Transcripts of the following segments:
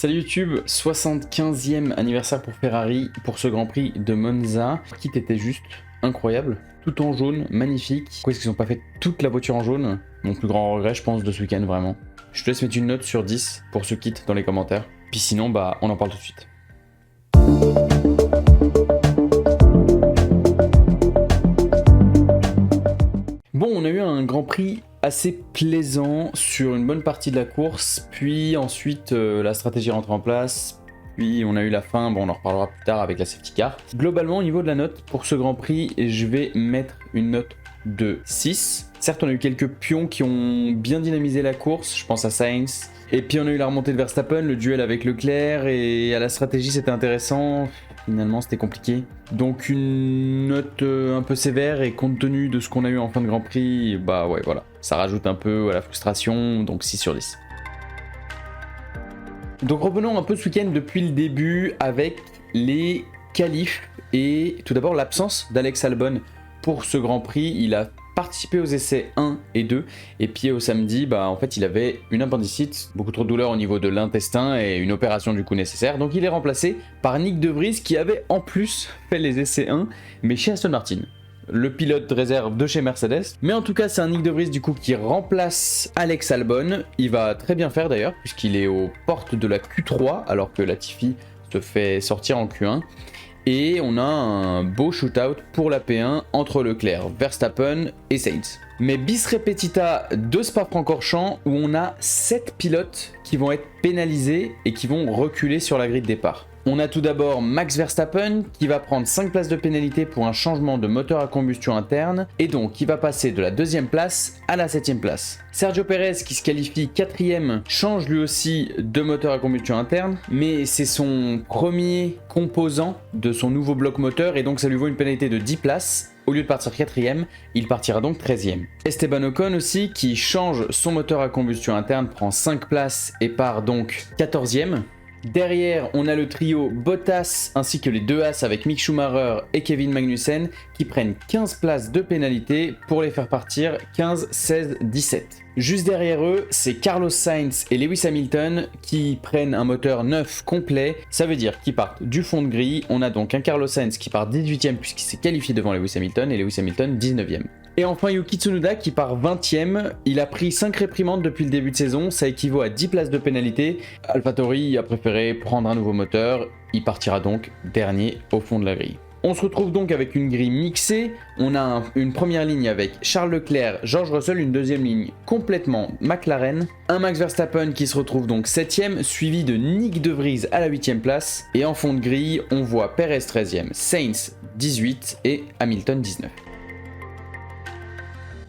Salut YouTube, 75e anniversaire pour Ferrari pour ce Grand Prix de Monza. Le kit était juste incroyable, tout en jaune, magnifique. Pourquoi est-ce qu'ils n'ont pas fait toute la voiture en jaune? Mon plus grand regret je pense de ce week-end vraiment. Je te laisse mettre une note sur 10 pour ce kit dans les commentaires. Puis sinon on en parle tout de suite. Bon, on a eu un Grand Prix assez plaisant sur une bonne partie de la course, puis ensuite la stratégie rentre en place, puis on a eu la fin, bon on en reparlera plus tard avec la safety car. Globalement au niveau de la note pour ce Grand Prix, je vais mettre une note de 6. Certes on a eu quelques pions qui ont bien dynamisé la course, je pense à Sainz, et puis on a eu la remontée de Verstappen, le duel avec Leclerc, et à la stratégie c'était intéressant. Finalement c'était compliqué. Donc une note un peu sévère, et compte tenu de ce qu'on a eu en fin de Grand Prix, bah ouais voilà, ça rajoute un peu à la frustration, donc 6 sur 10. Donc revenons un peu ce week-end depuis le début avec les qualifs et tout d'abord l'absence d'Alex Albon pour ce Grand Prix. Il a participé aux essais 1 et 2 et puis au samedi en fait il avait une appendicite, beaucoup trop de douleur au niveau de l'intestin et une opération du coup nécessaire, donc il est remplacé par Nyck De Vries qui avait en plus fait les essais 1 mais chez Aston Martin, le pilote de réserve de chez Mercedes. Mais en tout cas c'est un Nyck De Vries du coup qui remplace Alex Albon. Il va très bien faire d'ailleurs puisqu'il est aux portes de la Q3 alors que Latifi se fait sortir en Q1. Et on a un beau shootout pour la P1 entre Leclerc, Verstappen et Sainz. Mais bis repetita de Spa-Francorchamps où on a 7 pilotes qui vont être pénalisés et qui vont reculer sur la grille de départ. On a tout d'abord Max Verstappen qui va prendre 5 places de pénalité pour un changement de moteur à combustion interne et donc qui va passer de la 2e place à la 7e place. Sergio Pérez qui se qualifie 4e change lui aussi de moteur à combustion interne, mais c'est son premier composant de son nouveau bloc moteur et donc ça lui vaut une pénalité de 10 places. Au lieu de partir 4e, il partira donc 13e. Esteban Ocon aussi qui change son moteur à combustion interne, prend 5 places et part donc 14e. Derrière, on a le trio Bottas ainsi que les deux As avec Mick Schumacher et Kevin Magnussen qui prennent 15 places de pénalité pour les faire partir 15, 16, 17. Juste derrière eux, c'est Carlos Sainz et Lewis Hamilton qui prennent un moteur neuf complet. Ça veut dire qu'ils partent du fond de grille. On a donc un Carlos Sainz qui part 18e puisqu'il s'est qualifié devant Lewis Hamilton et Lewis Hamilton 19e. Et enfin Yuki Tsunoda qui part 20e, il a pris 5 réprimandes depuis le début de saison, ça équivaut à 10 places de pénalité. AlphaTauri a préféré prendre un nouveau moteur, il partira donc dernier au fond de la grille. On se retrouve donc avec une grille mixée, on a une première ligne avec Charles Leclerc, George Russell, une deuxième ligne complètement McLaren, un Max Verstappen qui se retrouve donc 7e, suivi de Nyck De Vries à la 8e place, et en fond de grille on voit Perez 13e, Sainz 18 et Hamilton 19.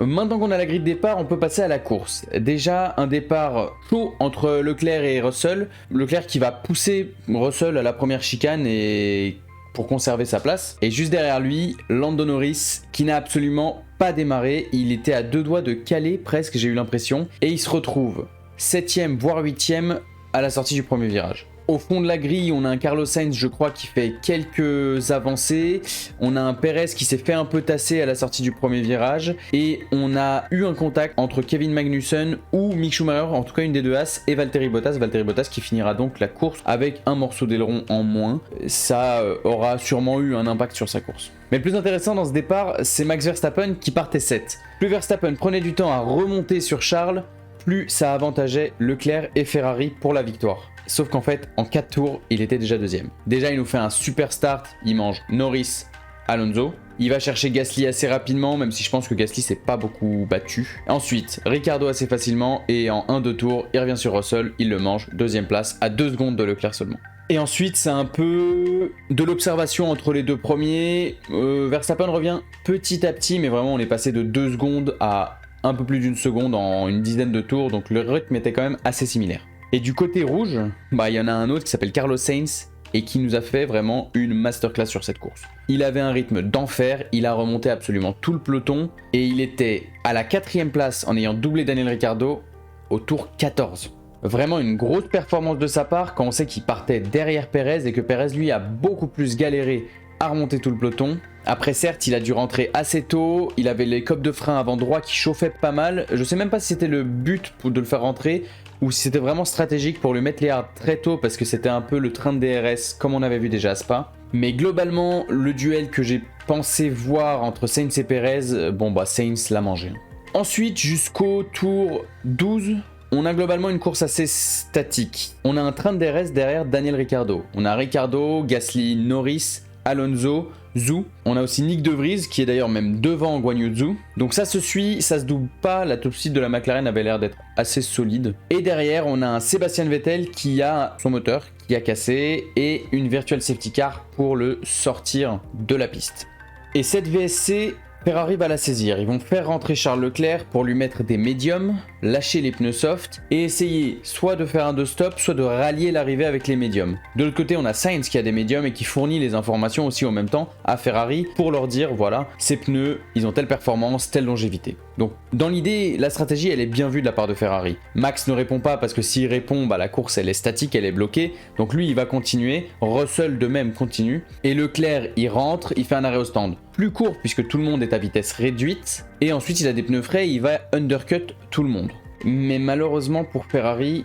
Maintenant qu'on a la grille de départ, on peut passer à la course. Déjà, un départ chaud entre Leclerc et Russell. Leclerc qui va pousser Russell à la première chicane et pour conserver sa place. Et juste derrière lui, Lando Norris qui n'a absolument pas démarré. Il était à 2 doigts de caler presque, j'ai eu l'impression. Et il se retrouve 7e voire 8e à la sortie du premier virage. Au fond de la grille, on a un Carlos Sainz, je crois, qui fait quelques avancées. On a un Perez qui s'est fait un peu tasser à la sortie du premier virage. Et on a eu un contact entre Kevin Magnussen ou Mick Schumacher, en tout cas une des deux As, et Valtteri Bottas. Valtteri Bottas qui finira donc la course avec un morceau d'aileron en moins. Ça aura sûrement eu un impact sur sa course. Mais le plus intéressant dans ce départ, c'est Max Verstappen qui partait 7. Plus Verstappen prenait du temps à remonter sur Charles, plus ça avantageait Leclerc et Ferrari pour la victoire. Sauf qu'en fait, en 4 tours, il était déjà 2e. Déjà, il nous fait un super start. Il mange Norris, Alonso. Il va chercher Gasly assez rapidement, même si je pense que Gasly s'est pas beaucoup battu. Ensuite, Ricciardo assez facilement. Et en 1-2 tours, il revient sur Russell. Il le mange. 2e place, à 2 secondes de Leclerc seulement. Et ensuite, c'est un peu de l'observation entre les deux premiers. Verstappen revient petit à petit, mais vraiment, on est passé de 2 secondes à un peu plus d'1 seconde en une dizaine de tours. Donc le rythme était quand même assez similaire. Et du côté rouge, il y en a un autre qui s'appelle Carlos Sainz et qui nous a fait vraiment une masterclass sur cette course. Il avait un rythme d'enfer, il a remonté absolument tout le peloton et il était à la 4e place en ayant doublé Daniel Ricciardo au tour 14. Vraiment une grosse performance de sa part quand on sait qu'il partait derrière Perez et que Perez lui a beaucoup plus galéré à remonter tout le peloton. Après certes il a dû rentrer assez tôt, il avait les copes de frein avant droit qui chauffaient pas mal, je sais même pas si c'était le but de le faire rentrer. ou si c'était vraiment stratégique pour lui mettre les hards très tôt parce que c'était un peu le train de DRS comme on avait vu déjà à Spa. Mais globalement, le duel que j'ai pensé voir entre Sainz et Perez, bon bah Sainz l'a mangé. Ensuite, jusqu'au tour 12, on a globalement une course assez statique. On a un train de DRS derrière Daniel Ricciardo. On a Ricciardo, Gasly, Norris, Alonso, Zhou. On a aussi Nyck De Vries qui est d'ailleurs même devant Guan Yu Zhou. Donc ça se suit, ça se double pas. La top speed de la McLaren avait l'air d'être assez solide. Et derrière, on a un Sébastien Vettel qui a son moteur qui a cassé et une virtual safety car pour le sortir de la piste. Et cette VSC, Ferrari va la saisir. Ils vont faire rentrer Charles Leclerc pour lui mettre des médiums, lâcher les pneus soft et essayer soit de faire un deux-stop, soit de rallier l'arrivée avec les médiums. De l'autre côté, on a Sainz qui a des médiums et qui fournit les informations aussi en même temps à Ferrari pour leur dire voilà, ces pneus, ils ont telle performance, telle longévité. Donc dans l'idée, la stratégie elle est bien vue de la part de Ferrari. Max ne répond pas parce que s'il répond, bah, la course elle est statique, elle est bloquée. Donc lui il va continuer, Russell de même continue. Et Leclerc il rentre, il fait un arrêt au stand. Plus court puisque tout le monde est à vitesse réduite. Et ensuite il a des pneus frais, il va undercut tout le monde. Mais malheureusement pour Ferrari,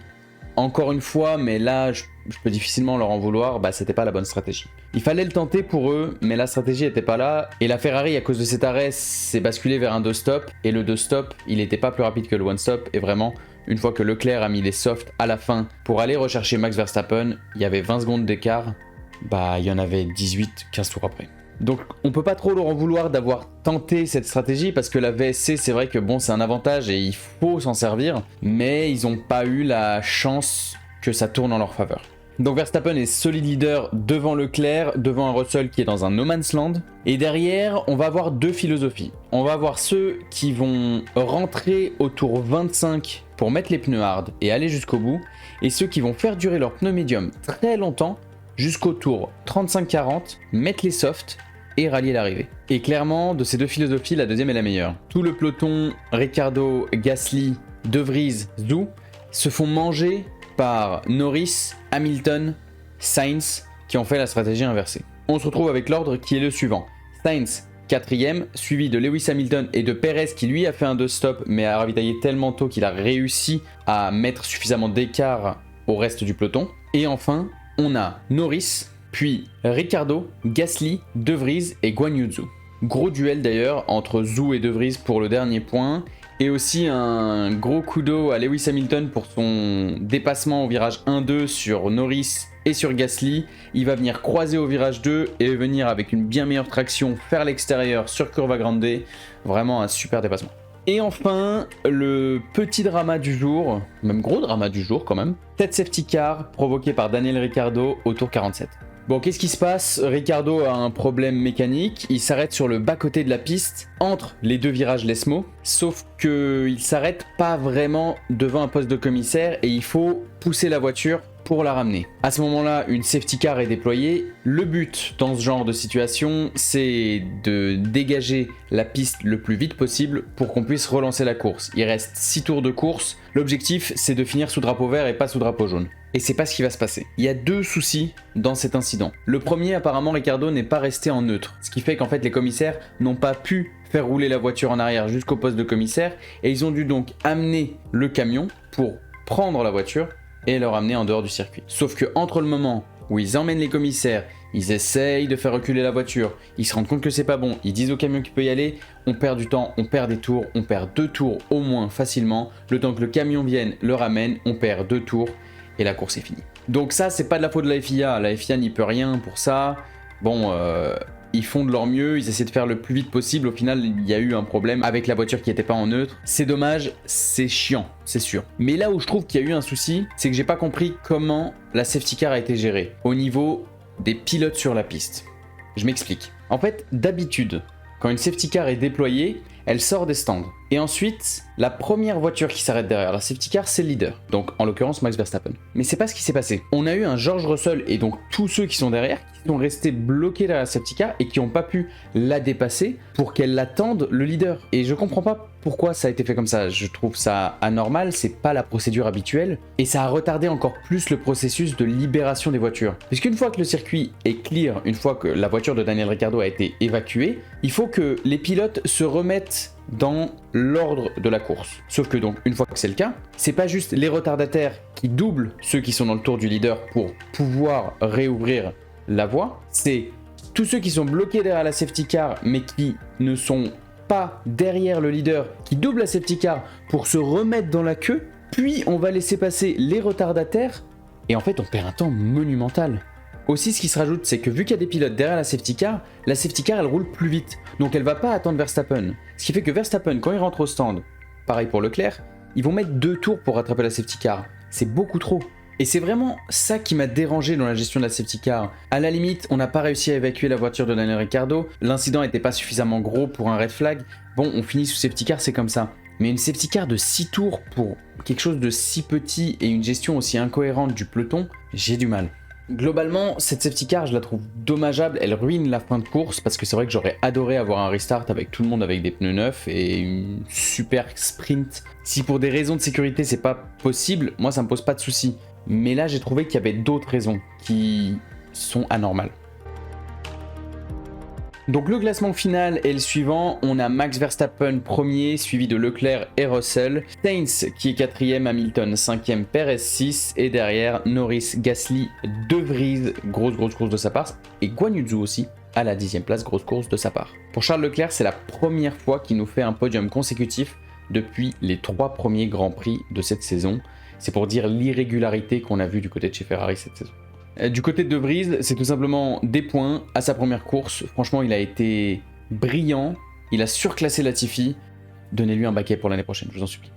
encore une fois, mais là je peux difficilement leur en vouloir, bah c'était pas la bonne stratégie. Il fallait le tenter pour eux, mais la stratégie était pas là. Et la Ferrari, à cause de cet arrêt, s'est basculée vers un 2-stop. Et le 2-stop, il était pas plus rapide que le 1-stop. Et vraiment, une fois que Leclerc a mis les softs à la fin pour aller rechercher Max Verstappen, il y avait 20 secondes d'écart. Bah, il y en avait 18, 15 tours après. Donc on peut pas trop leur en vouloir d'avoir tenté cette stratégie parce que la VSC c'est vrai que bon c'est un avantage et il faut s'en servir, mais ils ont pas eu la chance que ça tourne en leur faveur. Donc Verstappen est solide leader devant Leclerc, devant un Russell qui est dans un no man's land. Et derrière, on va avoir deux philosophies. On va avoir ceux qui vont rentrer au tour 25 pour mettre les pneus hard et aller jusqu'au bout, et ceux qui vont faire durer leurs pneus médium très longtemps jusqu'au tour 35-40, mettre les softs et rallier l'arrivée. Et clairement, de ces deux philosophies, la deuxième est la meilleure. Tout le peloton, Ricciardo, Gasly, De Vries, Zhou, se font manger par Norris, Hamilton, Sainz, qui ont fait la stratégie inversée. On se retrouve avec l'ordre qui est le suivant. Sainz, 4ème, suivi de Lewis Hamilton et de Perez qui lui a fait un 2-stop mais a ravitaillé tellement tôt qu'il a réussi à mettre suffisamment d'écart au reste du peloton. Et enfin, on a Norris, puis Ricciardo, Gasly, De Vries et Guan Yu Zhou. Gros duel d'ailleurs entre Zhou et De Vries pour le dernier point. Et aussi un gros coup d'eau à Lewis Hamilton pour son dépassement au virage 1-2 sur Norris et sur Gasly. Il va venir croiser au virage 2 et venir avec une bien meilleure traction faire l'extérieur sur Curva Grande. Vraiment un super dépassement. Et enfin, le petit drama du jour, même gros drama du jour quand même, tête safety car provoqué par Daniel Ricciardo au tour 47. Bon, qu'est-ce qui se passe? Ricciardo a un problème mécanique, il s'arrête sur le bas-côté de la piste, entre les deux virages Lesmo, sauf qu'il s'arrête pas vraiment devant un poste de commissaire et il faut pousser la voiture pour la ramener. À ce moment-là, une safety car est déployée. Le but dans ce genre de situation, c'est de dégager la piste le plus vite possible pour qu'on puisse relancer la course. Il reste 6 tours de course. L'objectif, c'est de finir sous drapeau vert et pas sous drapeau jaune. Et c'est pas ce qui va se passer. Il y a deux soucis dans cet incident. Le premier, apparemment, Ricciardo n'est pas resté en neutre. Ce qui fait qu'en fait, les commissaires n'ont pas pu faire rouler la voiture en arrière jusqu'au poste de commissaire. Et ils ont dû donc amener le camion pour prendre la voiture et le ramener en dehors du circuit. Sauf que entre le moment où ils emmènent les commissaires, ils essayent de faire reculer la voiture, ils se rendent compte que c'est pas bon, ils disent au camion qu'il peut y aller, on perd du temps, on perd des tours, on perd 2 tours au moins facilement, le temps que le camion vienne, le ramène, on perd 2 tours et la course est finie. Donc ça c'est pas de la faute de la FIA n'y peut rien pour ça. Bon, ils font de leur mieux, ils essaient de faire le plus vite possible. Au final, il y a eu un problème avec la voiture qui n'était pas en neutre. C'est dommage, c'est chiant, c'est sûr. Mais là où je trouve qu'il y a eu un souci, c'est que j'ai pas compris comment la safety car a été gérée au niveau des pilotes sur la piste. Je m'explique. En fait, d'habitude, quand une safety car est déployée, elle sort des stands. Et ensuite, la première voiture qui s'arrête derrière la safety car, c'est le leader. Donc, en l'occurrence, Max Verstappen. Mais c'est pas ce qui s'est passé. On a eu un George Russell et donc tous ceux qui sont derrière qui sont restés bloqués derrière la safety car et qui n'ont pas pu la dépasser pour qu'elle attende le leader. Et je comprends pas pourquoi ça a été fait comme ça. Je trouve ça anormal, c'est pas la procédure habituelle. Et ça a retardé encore plus le processus de libération des voitures. Puisqu'une fois que le circuit est clear, une fois que la voiture de Daniel Ricciardo a été évacuée, il faut que les pilotes se remettent mettent dans l'ordre de la course. Sauf que donc, une fois que c'est le cas, c'est pas juste les retardataires qui doublent ceux qui sont dans le tour du leader pour pouvoir réouvrir la voie, c'est tous ceux qui sont bloqués derrière la safety car mais qui ne sont pas derrière le leader, qui doublent la safety car pour se remettre dans la queue, puis on va laisser passer les retardataires et en fait on perd un temps monumental. Aussi, ce qui se rajoute, c'est que vu qu'il y a des pilotes derrière la safety car elle roule plus vite. Donc elle va pas attendre Verstappen. Ce qui fait que Verstappen, quand il rentre au stand, pareil pour Leclerc, ils vont mettre 2 tours pour rattraper la safety car. C'est beaucoup trop. Et c'est vraiment ça qui m'a dérangé dans la gestion de la safety car. À la limite, on n'a pas réussi à évacuer la voiture de Daniel Ricciardo. L'incident n'était pas suffisamment gros pour un red flag. Bon, on finit sous safety car, c'est comme ça. Mais une safety car de 6 tours pour quelque chose de si petit et une gestion aussi incohérente du peloton, j'ai du mal. Globalement, cette safety car, je la trouve dommageable, elle ruine la fin de course parce que c'est vrai que j'aurais adoré avoir un restart avec tout le monde avec des pneus neufs et une super sprint. Si pour des raisons de sécurité c'est pas possible, moi ça me pose pas de soucis. Mais là j'ai trouvé qu'il y avait d'autres raisons qui sont anormales. Donc le classement final est le suivant, on a Max Verstappen premier, suivi de Leclerc et Russell, Sainz qui est 4ème, Hamilton 5ème, Perez 6, et derrière Norris, Gasly, De Vries, grosse course de sa part, et Guan Yu Zhou aussi à la 10ème place, grosse course de sa part. Pour Charles Leclerc, c'est la première fois qu'il nous fait un podium consécutif depuis les 3 premiers Grands Prix de cette saison. C'est pour dire l'irrégularité qu'on a vue du côté de chez Ferrari cette saison. Du côté de De Vries, c'est tout simplement des points à sa première course. Franchement, il a été brillant. Il a surclassé Latifi. Donnez-lui un baquet pour l'année prochaine, je vous en supplie.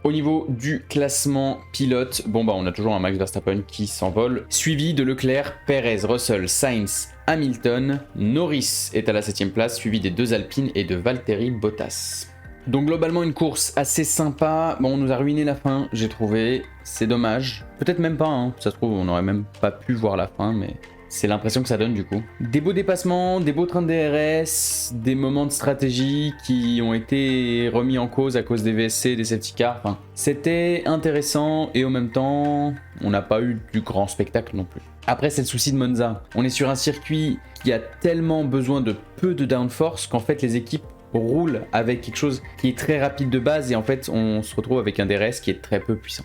Au niveau du classement pilote, on a toujours un Max Verstappen qui s'envole, suivi de Leclerc, Perez, Russell, Sainz, Hamilton. Norris est à la 7ème place, suivi des 2 Alpines et de Valtteri Bottas. Donc globalement une course assez sympa, on nous a ruiné la fin, j'ai trouvé, c'est dommage. Peut-être même pas, hein. Ça se trouve on n'aurait même pas pu voir la fin, mais c'est l'impression que ça donne du coup. Des beaux dépassements, des beaux trains de DRS, des moments de stratégie qui ont été remis en cause à cause des VSC, des safety cars, enfin, c'était intéressant et en même temps, on n'a pas eu du grand spectacle non plus. Après, c'est le souci de Monza. On est sur un circuit qui a tellement besoin de peu de downforce qu'en fait les équipes roule avec quelque chose qui est très rapide de base et en fait on se retrouve avec un DRS qui est très peu puissant.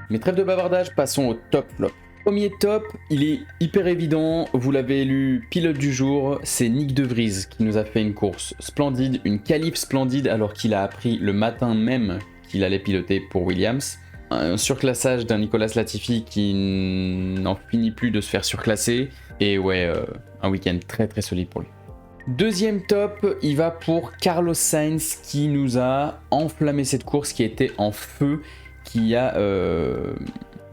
Mais trêve de bavardage, passons au top flop. Premier top, il est hyper évident, vous l'avez élu pilote du jour, c'est Nyck De Vries qui nous a fait une course splendide, une qualif splendide alors qu'il a appris le matin même qu'il allait piloter pour Williams. Un surclassage d'un Nicolas Latifi qui n'en finit plus de se faire surclasser et un week-end très très solide pour lui. Deuxième top, il va pour Carlos Sainz qui nous a enflammé cette course, qui était en feu, qui a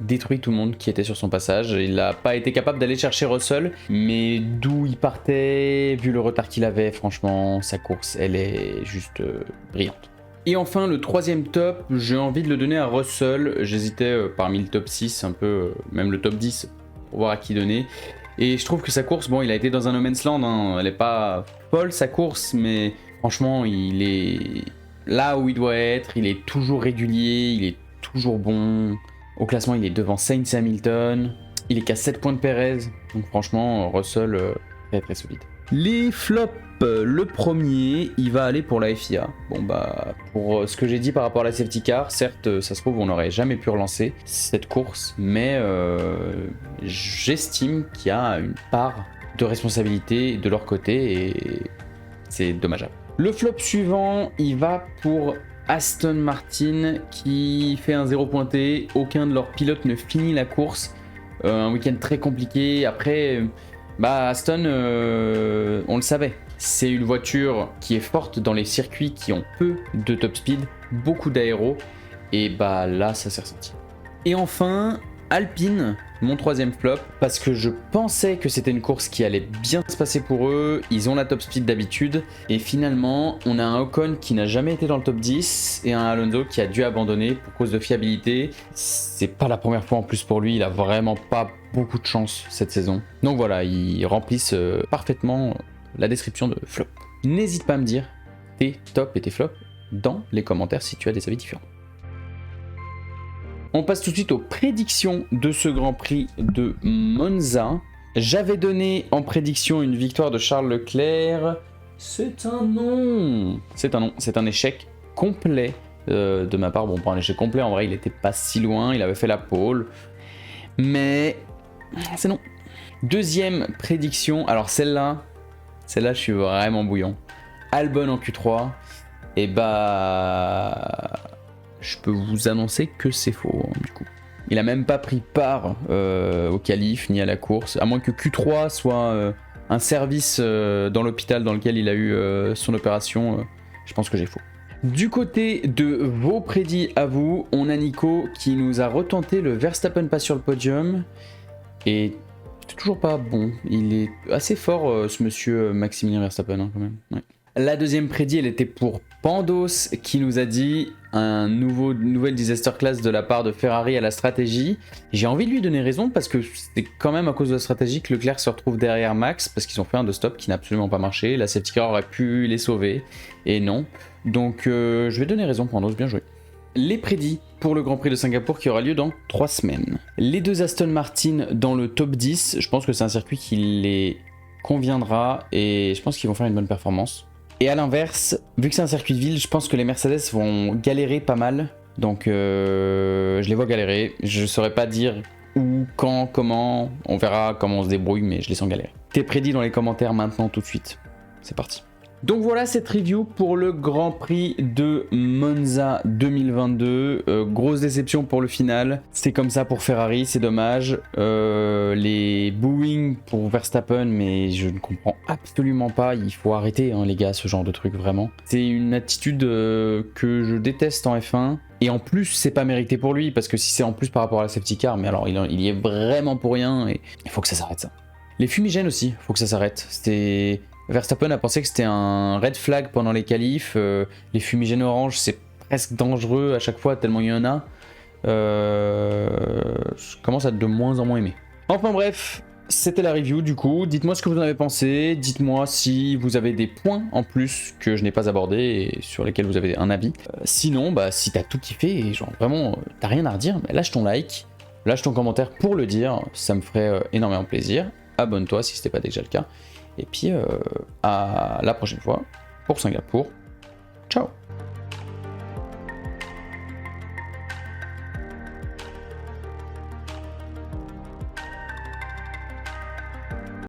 détruit tout le monde qui était sur son passage. Il n'a pas été capable d'aller chercher Russell, mais d'où il partait, vu le retard qu'il avait, franchement, sa course, elle est juste brillante. Et enfin, le troisième top, j'ai envie de le donner à Russell. J'hésitais parmi le top 6, un peu, même le top 10, pour voir à qui donner. Et je trouve que sa course, il a été dans un no man's land, hein. Elle n'est pas folle sa course, mais franchement, il est là où il doit être, il est toujours régulier, il est toujours bon. Au classement, il est devant Sainz et Hamilton, il est qu'à 7 points de Perez, donc franchement, Russell, très très solide. Les flops, le premier, il va aller pour la FIA. Pour ce que j'ai dit par rapport à la safety car, certes, ça se trouve, on n'aurait jamais pu relancer cette course, mais j'estime qu'il y a une part de responsabilité de leur côté et c'est dommageable. Le flop suivant, il va pour Aston Martin qui fait un 0 pointé. Aucun de leurs pilotes ne finit la course. Un week-end très compliqué. Après, Aston, on le savait. C'est une voiture qui est forte dans les circuits qui ont peu de top speed, beaucoup d'aéro. Et là, ça s'est ressenti. Et enfin, Alpine, mon troisième flop, parce que je pensais que c'était une course qui allait bien se passer pour eux, ils ont la top speed d'habitude, et finalement, on a un Ocon qui n'a jamais été dans le top 10, et un Alonso qui a dû abandonner pour cause de fiabilité. C'est pas la première fois en plus pour lui, il a vraiment pas beaucoup de chance cette saison. Donc voilà, ils remplissent parfaitement la description de flop. N'hésite pas à me dire tes tops et tes flops dans les commentaires si tu as des avis différents. On passe tout de suite aux prédictions de ce Grand Prix de Monza. J'avais donné en prédiction une victoire de Charles Leclerc. C'est un non. C'est un non. C'est un échec complet de ma part. Bon, pour un échec complet, en vrai, il était pas si loin. Il avait fait la pole. Mais c'est non. Deuxième prédiction. Alors celle-là, je suis vraiment bouillant. Albon en Q3. Et bah... je peux vous annoncer que c'est faux, hein, du coup. Il a même pas pris part au qualif ni à la course. À moins que Q3 soit un service dans l'hôpital dans lequel il a eu son opération. Je pense que j'ai faux. Du côté de vos prédits à vous, on a Nico qui nous a retenté le Verstappen pas sur le podium. Et c'est toujours pas bon. Il est assez fort ce monsieur Maximilien Verstappen hein, quand même. Ouais. La deuxième prédit, elle était pour Pandos qui nous a dit un nouvelle disaster class de la part de Ferrari à la stratégie. J'ai envie de lui donner raison parce que c'est quand même à cause de la stratégie que Leclerc se retrouve derrière Max parce qu'ils ont fait un deux-stop qui n'a absolument pas marché. La safety car aurait pu les sauver et non. Donc je vais donner raison Pandos, bien joué. Les prédits pour le Grand Prix de Singapour qui aura lieu dans 3 semaines. Les deux Aston Martin dans le top 10, je pense que c'est un circuit qui les conviendra et je pense qu'ils vont faire une bonne performance. Et à l'inverse, vu que c'est un circuit de ville, je pense que les Mercedes vont galérer pas mal. Donc je les vois galérer. Je saurais pas dire où, quand, comment. On verra comment on se débrouille, mais je les sens galérer. T'es prédit dans les commentaires maintenant tout de suite. C'est parti. Donc voilà cette review pour le Grand Prix de Monza 2022. Grosse déception pour le final. C'est comme ça pour Ferrari, c'est dommage. Les booings pour Verstappen, mais je ne comprends absolument pas. Il faut arrêter hein, les gars, ce genre de truc vraiment. C'est une attitude que je déteste en F1. Et en plus, c'est pas mérité pour lui, parce que si c'est en plus par rapport à la safety car, mais alors il y est vraiment pour rien, et il faut que ça s'arrête ça. Les fumigènes aussi, il faut que ça s'arrête. Verstappen a pensé que c'était un red flag pendant les qualifs. Les fumigènes orange, c'est presque dangereux à chaque fois, tellement il y en a. Je commence à de moins en moins aimer. Enfin bref, c'était la review du coup. Dites-moi ce que vous en avez pensé. Dites-moi si vous avez des points en plus que je n'ai pas abordés et sur lesquels vous avez un avis. Sinon, bah, si t'as tout kiffé et genre vraiment t'as rien à redire, bah, lâche ton like, lâche ton commentaire pour le dire. Ça me ferait énormément plaisir. Abonne-toi si c'était pas déjà le cas. Et puis à la prochaine fois pour Singapour. Ciao.